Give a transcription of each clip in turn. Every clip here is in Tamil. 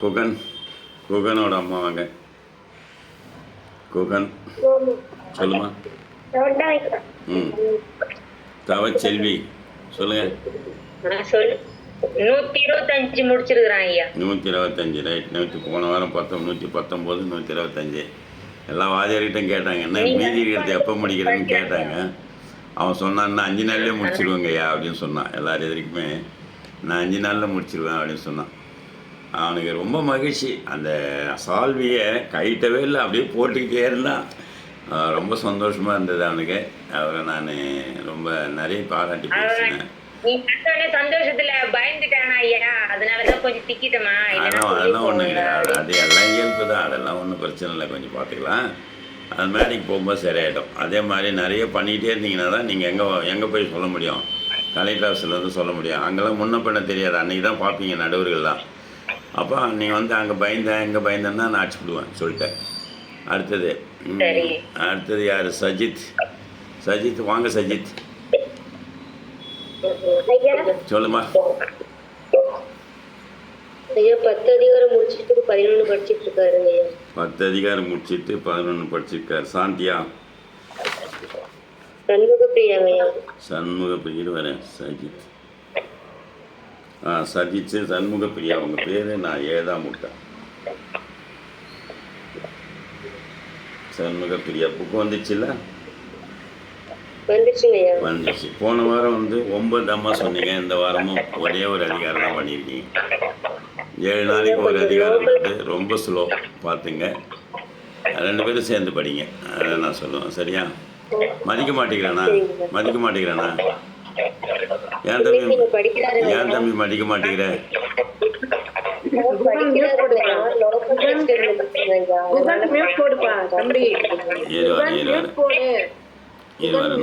குகன் குகனோட அம்மா வாங்க. குகன் சொல்லுமா. ம் தவச்செல்வி சொல்லுங்க. 125 முடிச்சிருக்கிறான் ஐயா. 125 ரைட். போன வாரம் 119 125 எல்லா வாத்தியார்கிட்டையும் கேட்டாங்க, என்ன மீதி இருக்கிறது எப்போ முடிக்கிறேன்னு கேட்டாங்க. அவன் சொன்னான்னா 5 நாள்லேயே முடிச்சிருவேங்கய்யா அப்படின்னு சொன்னான். எல்லார் எதிர்க்குமே நான் 5 நாளில் முடிச்சிருவேன் அப்படின்னு சொன்னான். அவனுக்கு ரொம்ப மகிழ்ச்சி. அந்த சால்வியை கைட்டவே இல்லை, அப்படியே போட்டுக்கிட்டே இருந்தான். ரொம்ப சந்தோஷமாக இருந்தது அவனுக்கு. அவரை நான் ரொம்ப நிறைய பாராட்டி பேசினேன். சந்தோஷத்துல பயந்துட்டானா ஐயா, அதனாலதான் கொஞ்சம் திக்கிட்டமா. அதெல்லாம் ஒன்றும் கிடையாது, அது எல்லாம் இயல்பு தான், அதெல்லாம் ஒன்றும் பிரச்சனை இல்லை, கொஞ்சம் பார்த்துக்கலாம். அது மேடைக்கு போகும்போது சரியாயிடும். அதே மாதிரி நிறைய பண்ணிகிட்டே இருந்தீங்கன்னா தான் நீங்கள் எங்கே போய் சொல்ல முடியும், கலெக்டர் ஆஃபீஸ்லேருந்து சொல்ல முடியும். அங்கெல்லாம் முன்ன பண்ண தெரியாது, அன்றைக்கி தான் பார்ப்பீங்க நடுவர்கள்லாம். அப்போ நீ வந்து அங்கே பயந்தேன் இங்கே பயந்தேன்னா நான் அடிச்சுடுவேன் சொல்லிட்டேன். அடுத்தது யார்? சஜித் வாங்க. சஜித் சொல்லுமா. ஐயா 10 அதிகாரம் முடிச்சிட்டு 11 படிச்சிட்டு இருக்காருங்க ஐயா. 10 அதிகாரம் முடிச்சிட்டு 11 படிச்சிருக்காரு. சாந்தியா? சண்முகப்பிரியாங்க. சண்முகப்பிரியா வரேன். சஜித் சண்முகப்பிரியா அவங்க பேர். நான் ஏதான் முட்டேன். சண்முகப்பிரியா புக்கு வந்துச்சுல்ல? வந்துச்சு. போன வாரம் வந்து 9 அம்மா சொன்னீங்க. இந்த வாரமும் ஒரே ஒரு அதிகாரம் தான் பண்ணியிருக்கீங்க. 7 நாளைக்கு ஒரு அதிகாரம் இருக்குது. ரொம்ப ஸ்லோ பார்த்துங்க. 2 பேரும் சேர்ந்து படிங்க, அதை நான் சொல்லுவேன். சரியா? மதிக்க மாட்டேங்கிறானா? ஏன் தம்பி மதிக்க மாட்டேங்கிற?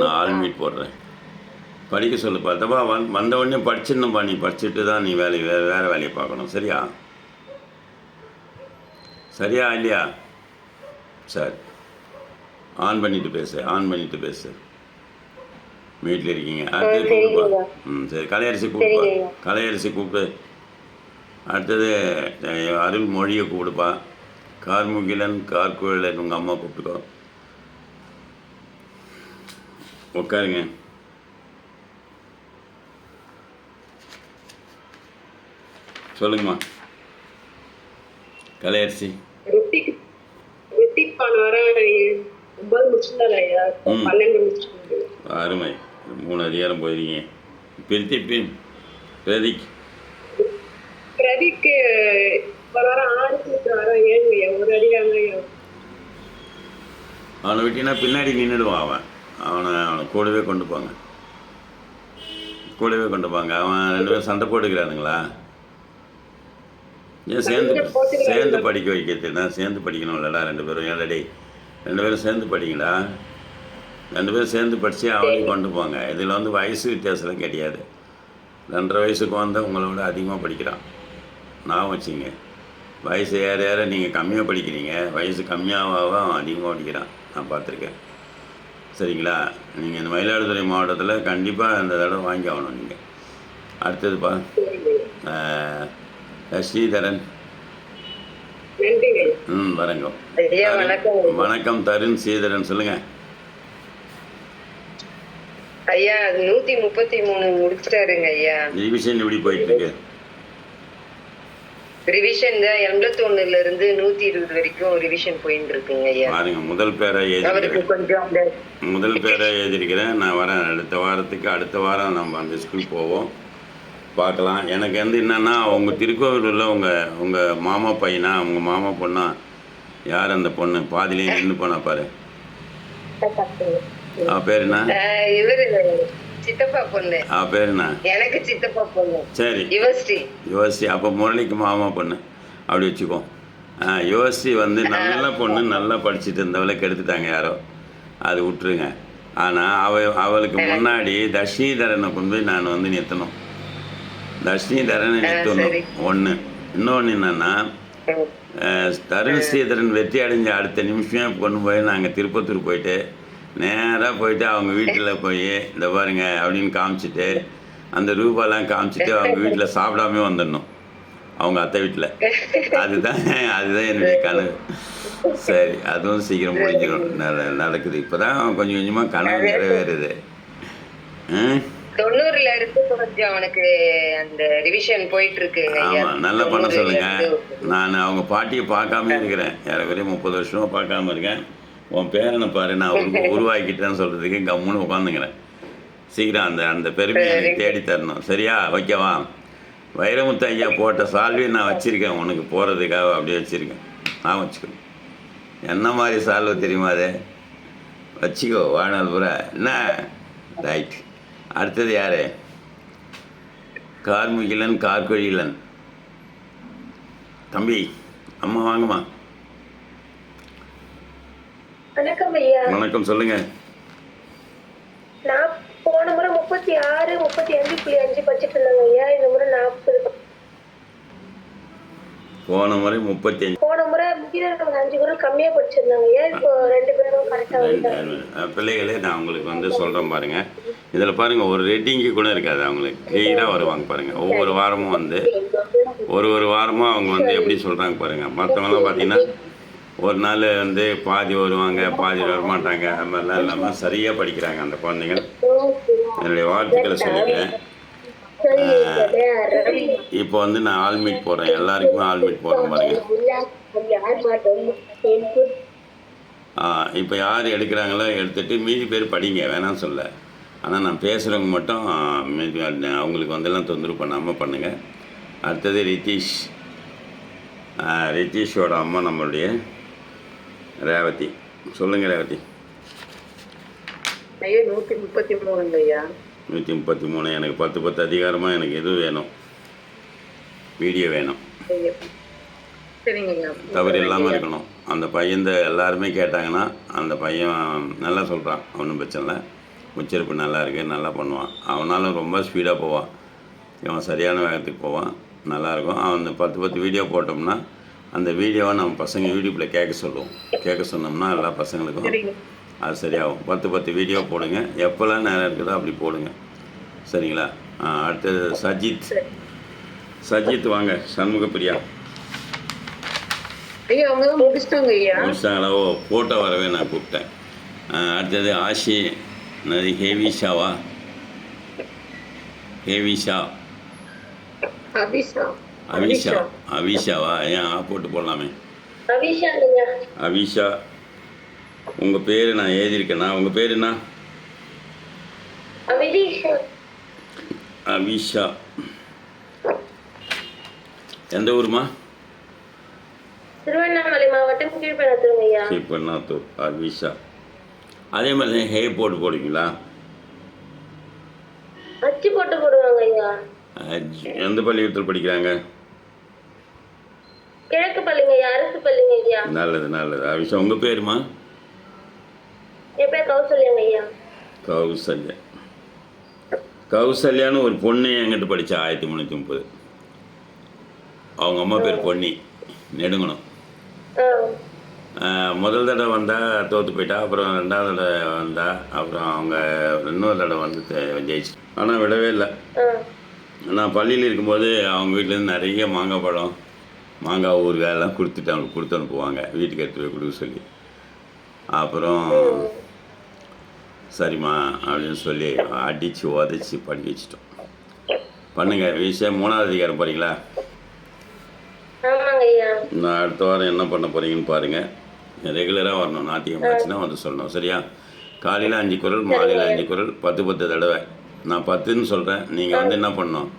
நான் ஆல்மீட் போடுறேன். படிக்க சொல்லுப்பா. தப்பா வந்த உடனே படிச்சிடணும்ப்பா. நீ படிச்சுட்டு தான் நீ வேறு வேலையை பார்க்கணும். சரியா இல்லையா? சரி, ஆன் பண்ணிட்டு பேசு. வீட்டில் இருக்கீங்க. அடுத்தது கூப்பிடுப்பா. சரி, கலையரசி கூப்பிடு. அடுத்தது அருள்மொழியை கூப்பிடுப்பா. கார்முகிலன் கார்குழலன் உங்கள் அம்மா கூப்பிட்டுக்கோ. உட்காருங்க. சொல்லுங்கம்மா. கலையரசி அருமை. 3 அதிகாரம் போயிருக்கீங்க. பிரதிக் அவனை விட்டீங்கன்னா பின்னாடி நின்றுடுவான். அவனை கூடவே கொண்டு போங்க. அவன் 2 பேரும் சண்டை போட்டுக்கிறானுங்களா? ஏன் சேர்ந்து படிக்க வைக்கிறதுனா? சேர்ந்து படிக்கணும்லடா 2 பேரும். ஏன்டா 2 பேரும் சேர்ந்து படிங்கடா. 2 பேரும் சேர்ந்து படித்து அவனையும் கொண்டு போங்க. இதில் வந்து வயசு வித்தியாசம்லாம் கிடையாது. 2.5 வயசுக்கு வந்து உங்களோட அதிகமாக படிக்கிறான். நான் வச்சுங்க, வயசு ஏற நீங்கள் கம்மியாக படிக்கிறீங்க. வயசு கம்மியாக அதிகமாக படிக்கிறான். நான் பார்த்துருக்கேன். சரிங்களா? நீங்கள் இந்த மயிலாடுதுறை மாவட்டத்தில் கண்டிப்பாக அந்த தடவை வாங்கி ஆகணும் நீங்கள். அடுத்ததுப்பா ஸ்ரீதரன். வரங்க. வணக்கம். தருண் ஸ்ரீதரன் சொல்லுங்கள். ஐயா 133 முடிச்சிட்டாருங்க ஐயா. ரிவிஷன் எப்படி போயிட்டு இருக்கு? ரிவிஷன் 81ல இருந்து 120 வரைக்கும் ரிவிஷன் போயிட்டு இருக்குங்க ஐயா. பாருங்க, முதல் பேரை எழுதிருக்கிறேன். நான் வரேன் அடுத்த வாரம் நம்ம அந்த ஸ்கூல் போவோம், பார்க்கலாம். எனக்கு வந்து என்னென்னா, உங்கள் திருக்கோவிலூரில் உங்கள் மாமா பையனா உங்கள் மாமா பொண்ணா? யார் அந்த பொண்ணு பாதிலே நின்று போனா பாரு? பேர் என்ன? சித்தப்பா பொண்ணு. பேர் என்ன? எனக்கு சித்தப்பா பொண்ணு. சரி, யுவஸ்ரீ. அப்போ முரளிக்கு மாமா பொண்ணு அப்படி வச்சுக்கோ. யுவஸ்ரீ வந்து நல்ல பொண்ணு, நல்லா படிச்சுட்டு இருந்தவளை கெடுத்துட்டாங்க யாரோ, அது விட்டுருங்க. ஆனால் அவளுக்கு முன்னாடி தர்ஷினிதரனை கொண்டு போய் நான் வந்து நிறுத்தணும். தர்ஷினிதரனை நிறுத்தணும். ஒன்று. இன்னொன்று என்னென்னா, தருண் ஸ்ரீதரன் வெற்றி அடைஞ்ச அடுத்த நிமிஷமே கொண்டு போய் நாங்கள் திருப்பத்தூர் போயிட்டு நேராக போயிட்டு அவங்க வீட்டில் போய் இந்த பாருங்க அப்படின்னு காமிச்சிட்டு, அந்த ரூபாலாம் காமிச்சிட்டு அவங்க வீட்டில் சாப்பிடாமே வந்துடணும். அவங்க அத்தை வீட்டில். அதுதான் அதுதான் என்னுடைய கனவு. சரி, அதுவும் சீக்கிரம் முடிஞ்சிடும். நடக்குது. இப்போ தான் கொஞ்சம் கொஞ்சமாக கனவு நிறைவேறுது. 90ல இருந்து கொஞ்சம் அவனுக்கு அந்த ரிவிஷன் போயிட்டு இருக்குங்க ஐயா. ஆமாம், நல்லா பண்ண சொல்லுங்கள். நான் அவங்க பாட்டியை பார்க்காம இருக்கிறேன். ஏறக்குறைய 30 வருஷமாக பார்க்காம இருக்கேன். உன் பேரனை பாரு, நான் உருவாக்கிட்டேன்னு சொல்கிறதுக்கு கம்முன்னு உட்காந்துங்கிறேன். சீக்கிரம் அந்த அந்த பெருமையை எனக்கு தேடி தரணும். சரியா? வைக்கவா? வைரமுத்து ஐயா போட்ட சால்வையை நான் வச்சுருக்கேன் உனக்கு போகிறதுக்காக. அப்படியே வச்சுருக்கேன். நான் வச்சுக்கணும். என்ன மாதிரி சால்வை தெரியுமா அது? வச்சுக்கோ வாழ்நாள் பூரா. என்ன? ரைட். அடுத்தது யார்? கார்முகிலன் கார்கொழிலன். தம்பி, அம்மா வாங்கம்மா. வணக்கம் ஐயா. வணக்கம், சொல்லுங்கள். நான் போன முறை 36, 35.5 படிச்சுட்டு இருந்தாங்க ஐயா. இந்த முறை 40. போன முறை 35. போன முறை முகிலன் 5 குரல் கம்மியா படிச்சிருந்தாங்க ஐயா. இப்போ 2 பேரும் கரெக்டா வந்துட்டாங்க. பிள்ளைகளே, நான் உங்களுக்கு வந்து சொல்கிறேன் பாருங்கள். இதில் பாருங்கள், ஒரு ரேட்டிங்கு கூட இருக்காது. அவங்களுக்கு கிளியராக வருவாங்க பாருங்கள். ஒவ்வொரு வாரமும் வந்து ஒரு வாரமும் அவங்க வந்து எப்படி சொல்கிறாங்க பாருங்கள். மற்றவங்களாம் பார்த்தீங்கன்னா ஒரு நாள் வந்து பாதி வருவாங்க, பாதி வரமாட்டாங்க. அது மாதிரிலாம் இல்லாமல் சரியாக படிக்கிறாங்க அந்த குழந்தைகள். என்னுடைய வாழ்த்துக்களை சொல்லிக்கிறேன். இப்போ வந்து நான் ஆல்மீட் போடுறேன். எல்லாருக்குமே ஆல்மீட் போடுறேன் பாருங்கள். இப்போ யார் எடுக்கிறாங்களோ எடுத்துகிட்டு மீதி பேர் படிங்க, வேணாம் சொல்ல. ஆனால் நான் பேசுகிறவங்க மட்டும் மீதி அவங்களுக்கு வந்தெல்லாம் தொந்தரவு பண்ணாமல் பண்ணுங்கள். அடுத்தது ரித்தீஷ். ரித்தீஷோட அம்மா நம்மளுடைய ரேவதி. சொல்லுங்கள் ரேவதி. ஐயா 133 ஐயா. 133. எனக்கு 10 அதிகாரமாக எனக்கு எதுவும் வேணும், வீடியோ வேணும். சரிங்க ஐயா. தவறு இல்லாமல் இருக்கணும். அந்த பையன் எல்லாருமே கேட்டாங்கன்னா அந்த பையன் நல்லா சொல்கிறான், ஒன்றும் பிரச்சனை இல்லை. உச்சரிப்பு நல்லா இருக்குது, நல்லா பண்ணுவான். அவனாலும் ரொம்ப ஸ்பீடாக போவான். இவன் சரியான வேகத்துக்கு போவான், நல்லாயிருக்கும். அவன் அந்த 10 வீடியோ போட்டோம்னா அந்த வீடியோவை நம்ம பசங்க யூடியூப்பில் கேட்க சொன்னோம்னா எல்லா பசங்களுக்கும் அது சரியாகும். 10 வீடியோ போடுங்க. எப்போல்லாம் நேரம் இருக்குதோ அப்படி போடுங்க. சரிங்களா? அடுத்தது சஜித் வாங்க. சண்முகப்பிரியா ஐயா அவங்க தான் முடிச்சிட்டாங்க ஐயா. முடிச்சிட்டாங்களா? ஓ, ஃபோட்டோ வரவே நான் கூப்பிட்டேன். அடுத்தது ஆஷி. என்னது? ஹேவிஷாவா? ஹேவிஷா, அவிஷாவா? ஏன் போட்டு போடலாமே. அவிஷா. உங்கள் பேர் நான் எழுதியிருக்கேண்ணா. உங்கள் பேர் என்ன? அவிஷா. எந்த ஊருமா? திருவண்ணாமலை மாவட்டம் கீழ்பெண்ணாத்தூர். அவிஷா. அதே மாதிரி ஹே போட்டு போடுவீங்களா? அச்சு போட்டு போடுவாங்க ஐயா. எந்த பள்ளிக்கூடத்தில் படிக்கிறாங்க? கிழக்கு பள்ளிங்க ஐயா, அரசு பள்ளிங்க ஐயா. நல்லது. அவிஷா, உங்கள் பேருமா? என் பேர் கௌசல்யாங்க ஐயா. கௌசல்யான்னு ஒரு பொண்ணு என்கிட்ட படித்தா 1330. அவங்க அம்மா பேர் பொன்னி, நெடுங்கணும். முதல் தடவை வந்தால் தோற்று போயிட்டா. அப்புறம் 2வது தடவை வந்தா. அப்புறம் அவங்க இன்னொரு தடவை வந்து ஜெயிச்சு. ஆனால் விடவே இல்லை. நான் பள்ளியில் இருக்கும்போது அவங்க வீட்டிலேருந்து நிறைய மாங்காய் பழம், மாங்காய் ஊறுகாய் எல்லாம் அவங்களுக்கு கொடுத்து அனுப்புவாங்க, வீட்டுக்கு எடுத்து போய் கொடுக்க சொல்லி. அப்புறம் சரிம்மா அப்படின்னு சொல்லி அடித்து உதச்சி படிக்க வச்சிட்டோம். பண்ணுங்கள். விஷயம் 3வது அதிகாரம் போகிறீங்களா? நான் அடுத்த வாரம் என்ன பண்ண போகிறீங்கன்னு பாருங்கள். ரெகுலராக வரணும். நாட்டியம் ஆச்சுன்னா வந்து சொல்லணும். சரியா? காலையில் 5 குரல், மாலையில் 5 குரல், 10 தடவை. நான் 10ன்னு சொல்கிறேன். நீங்கள் வந்து என்ன பண்ணணும்,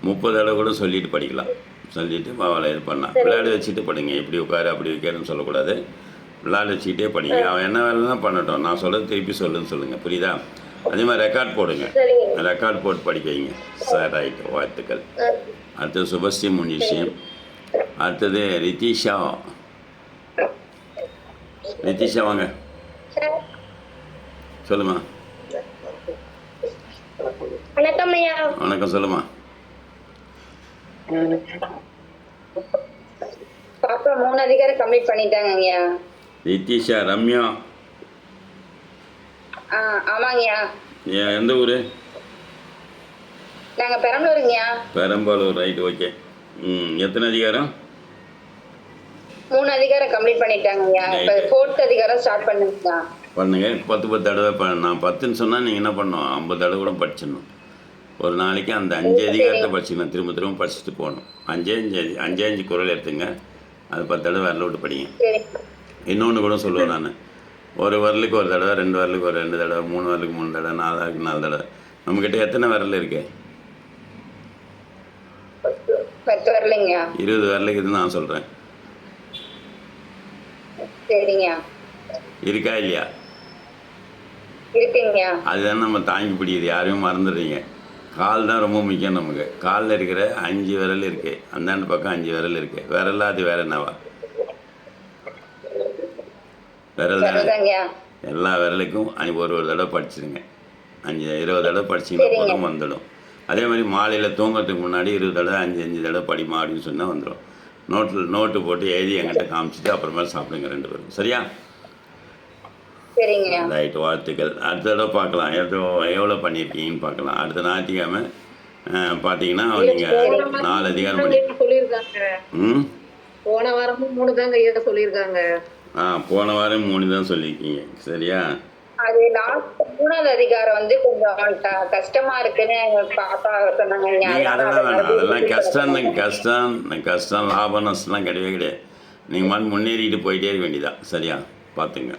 30 தடவை கூட சொல்லிட்டு படிக்கலாம். சொல்லிவிட்டு அவளை இது பண்ணலாம். விளையாட வச்சுட்டு படிங்க. இப்படி உட்காரு அப்படி வைக்கிறேன்னு சொல்லக்கூடாது. விளையாட வச்சுக்கிட்டே படிங்க. அவன் என்ன வேலைன்னா பண்ணட்டும். நான் சொல்கிறது திருப்பி சொல்லுன்னு சொல்லுங்கள். புரியுதா? அதே மாதிரி ரெக்கார்ட் போடுங்க. ரெக்கார்ட் போட்டு படிக்க வைங்க. சார் ரைட், வாழ்த்துக்கள். அடுத்தது சுபஸ்ரீ முனிஷியம். அடுத்தது ரித்திஷா. வாங்க. சொல்லுமா. வணக்கம் ஐயா. வணக்கம், சொல்லுமா. பாப்பா 3 அதிகாரம் கம்ப்ளீட் பண்ணிட்டாங்க ஐயா. ரித்திஷா. ரம்யா. ஆமாங்கய்யா. எந்த ஊர்? நாங்கள் பெரம்பலூருங்கய்யா. பெரம்பலூர். Right, okay. எத்தனை அதிகாரம்? 3 அதிகாரம் கம்ப்ளீட் பண்ணிட்டாங்க ஐயா. இப்ப Right. 4th அதிகாரம் ஸ்டார்ட் பண்ணுங்க. பண்ணுங்க. 10 தடவை நான் 10ன்னு சொன்னால் நீங்கள் என்ன பண்ணணும், 50 தடவை கூட படிச்சிடணும். ஒரு நாளைக்கு அந்த 5 அதிகாரத்தை படிச்சுக்கணும். திரும்ப படிச்சுட்டு போகணும். 5 குறள் எடுத்துங்க. அது 10 தடவை விரல விட்டு படிங்க. சரி இன்னொன்று கூட சொல்லுவேன் நான், ஒரு விரலுக்கு ஒரு தடவை, 2 விரலுக்கு ஒரு 2 தடவை, 3 விரலுக்கு 3 தடவை, 4 விரலுக்கு 4 தடவை. நம்மக்கிட்ட எத்தனை விரல் இருக்கு? 10 வரலைங்க. 20 விரலுக்கு இது நான் சொல்கிறேன். சரிங்க இருக்கா இல்லையா? இருக்குங்க. அதுதான் நம்ம தாங்கி பிடிக்குது. யாரையும் மறந்துடுறீங்க. கால் தான் ரொம்ப முக்கியம் நமக்கு. காலில் இருக்கிற 5 விரல் இருக்குது, அந்தாண்டு பக்கம் 5 விரல் இருக்குது. விரலா அது வேற என்னவா? விரல் தானே. சரிதாங்க. எல்லா விரலுக்கும் ஒரு தடவை படிச்சிருங்க. 20 தடவை படிச்சிங்கன்னா போதும், வந்துடும். அதே மாதிரி மாலையில் தூங்கிறதுக்கு முன்னாடி 20 தடவை 5 தடவை படிமா அப்படின்னு சொன்னால் வந்துடும். நோட்டு போட்டு எழுதி என்கிட்ட காமிச்சிட்டு அப்புறமா சாப்பிடுங்க 2 பேரும். சரியா? சரிங்க. ரைட், வாழ்த்துக்கள். அடுத்த தடவை பார்க்கலாம் எவ்வளோ பண்ணியிருக்கீங்கன்னு பார்க்கலாம். அடுத்த ஞாயிற்றுக்கிழமை பார்த்தீங்கன்னா நீங்கள் 4 அதிகாரம் பண்ணி சொல்லியிருக்காங்க. போன வாரமும் 3 தாங்க ஐயா சொல்லியிருக்காங்க. போன வாரம் 3 தான் சொல்லியிருக்கீங்க. சரியா? அது லாஸ்ட் 3வது அதிகாரம் வந்து கொஞ்சம் கஷ்டமா இருக்குன்னு பாப்பா சொன்னாங்க. நீங்கள் அதெல்லாம் வேணாம். அதெல்லாம் கஷ்டம் லாபம் நஷ்டம்லாம் கிடையவே கிடையாது. நீங்கள் முன்னேறிக்கிட்டு போயிட்டே இருக்க வேண்டியதான். சரியா? பார்த்துங்க.